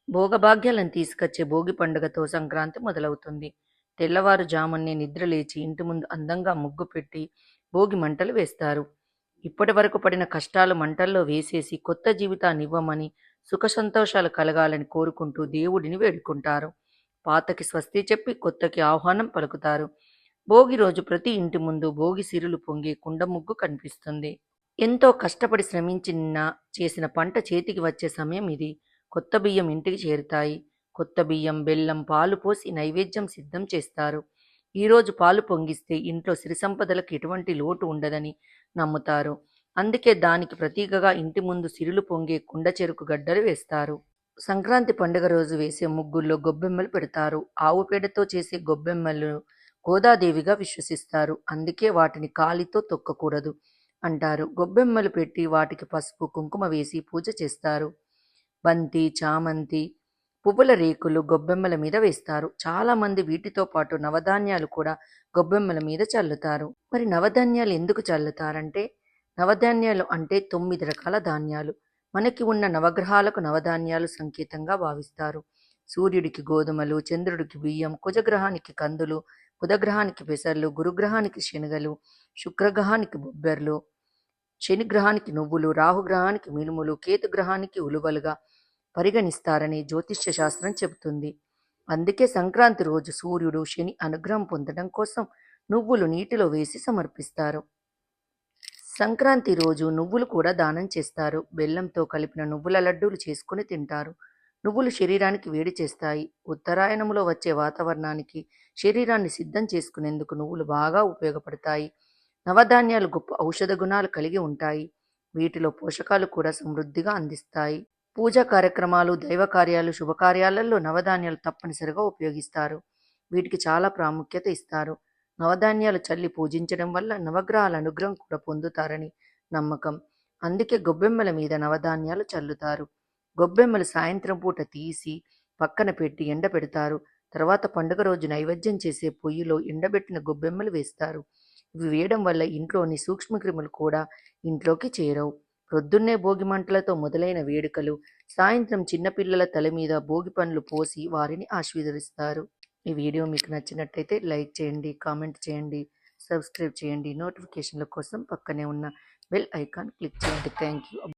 భోగభాగ్యాలను తీసుకొచ్చే భోగి పండుగతో సంక్రాంతి మొదలవుతుంది. తెల్లవారుజామునే నిద్రలేచి ఇంటి ముందు అందంగా ముగ్గు పెట్టి భోగి మంటలు వేస్తారు. ఇప్పటి వరకు పడిన కష్టాలు మంటల్లో వేసేసి కొత్త జీవితాన్ని ఇవ్వమని, సుఖ సంతోషాలు కలగాలని కోరుకుంటూ దేవుడిని వేడుకుంటారు. పాతకి స్వస్తి చెప్పి కొత్తకి ఆహ్వానం పలుకుతారు. భోగి రోజు ప్రతి ఇంటి ముందు భోగి సిరులు పొంగే కుండ ముగ్గు కనిపిస్తుంది. ఎంతో కష్టపడి శ్రమించిన చేసిన పంట చేతికి వచ్చే సమయం ఇది. కొత్త బియ్యం ఇంటికి చేరుతాయి. కొత్త బియ్యం, బెల్లం, పాలు పోసి నైవేద్యం సిద్ధం చేస్తారు. ఈరోజు పాలు పొంగిస్తే ఇంట్లో సిరి సంపదలకు ఎటువంటి లోటు ఉండదని నమ్ముతారు. అందుకే దానికి ప్రతీకగా ఇంటి ముందు సిరులు పొంగే కుండ చెరుకు గడ్డలు వేస్తారు. సంక్రాంతి పండుగ రోజు వేసే ముగ్గుల్లో గొబ్బెమ్మలు పెడతారు. ఆవు పేడతో చేసే గొబ్బెమ్మలు గోదాదేవిగా విశ్వసిస్తారు. అందుకే వాటిని కాలితో తొక్కకూడదు అంటారు. గొబ్బెమ్మలు పెట్టి వాటికి పసుపు, కుంకుమ వేసి పూజ చేస్తారు. బంతి, చామంతి పువ్వుల రేకులు గొబ్బెమ్మల మీద వేస్తారు. చాలా మంది వీటితో పాటు నవధాన్యాలు కూడా గొబ్బెమ్మల మీద చల్లుతారు. మరి నవధాన్యాలు ఎందుకు చల్లుతారంటే, నవధాన్యాలు అంటే 9 రకాల ధాన్యాలు. మనకి ఉన్న నవగ్రహాలకు నవధాన్యాలు సంకేతంగా భావిస్తారు. సూర్యుడికి గోధుమలు, చంద్రుడికి బియ్యం, కుజగ్రహానికి కందులు, బుధగ్రహానికి పెసర్లు, గురుగ్రహానికి శనగలు, శుక్రగ్రహానికి బొబ్బెర్లు, శనిగ్రహానికి నువ్వులు, రాహుగ్రహానికి మినుములు, కేతుగ్రహానికి ఉలువలుగా పరిగణిస్తారని జ్యోతిష్య శాస్త్రం చెబుతుంది. అందుకే సంక్రాంతి రోజు సూర్యుడు, శని అనుగ్రహం పొందడం కోసం నువ్వులు నీటిలో వేసి సమర్పిస్తారు. సంక్రాంతి రోజు నువ్వులు కూడా దానం చేస్తారు. బెల్లంతో కలిపిన నువ్వుల లడ్డూలు చేసుకుని తింటారు. నువ్వులు శరీరానికి వేడి చేస్తాయి. ఉత్తరాయణంలో వచ్చే వాతావరణానికి శరీరాన్ని సిద్ధం చేసుకునేందుకు నువ్వులు బాగా ఉపయోగపడతాయి. నవధాన్యాలు గొప్ప ఔషధ గుణాలు కలిగి ఉంటాయి. వీటిలో పోషకాలు కూడా సమృద్ధిగా అందిస్తాయి. పూజా కార్యక్రమాలు, దైవ కార్యాలు, శుభకార్యాలలో నవధాన్యాలు తప్పనిసరిగా ఉపయోగిస్తారు. వీటికి చాలా ప్రాముఖ్యత ఇస్తారు. నవధాన్యాలు చల్లి పూజించడం వల్ల నవగ్రహాల అనుగ్రహం కూడా పొందుతారని నమ్మకం. అందుకే గొబ్బెమ్మల మీద నవధాన్యాలు చల్లుతారు. గొబ్బెమ్మలు సాయంత్రం పూట తీసి పక్కన పెట్టి ఎండబెడతారు. తర్వాత పండుగ రోజు నైవేద్యం చేసే పొయ్యిలో ఎండబెట్టిన గొబ్బెమ్మలు వేస్తారు. ఇవి వేయడం వల్ల ఇంట్లోని సూక్ష్మక్రిములు కూడా ఇంట్లోకి చేరవు. ప్రొద్దున్నే భోగి మంటలతో మొదలైన వేడుకలు సాయంత్రం చిన్నపిల్లల తల మీద భోగి పండ్లు పోసి వారిని ఆశీర్వదిస్తారు. ఈ వీడియో మీకు నచ్చినట్టయితే లైక్ చేయండి, కామెంట్ చేయండి, సబ్స్క్రైబ్ చేయండి. నోటిఫికేషన్ల కోసం పక్కనే ఉన్న బెల్ ఐకాన్ క్లిక్ చేయండి. Thank you.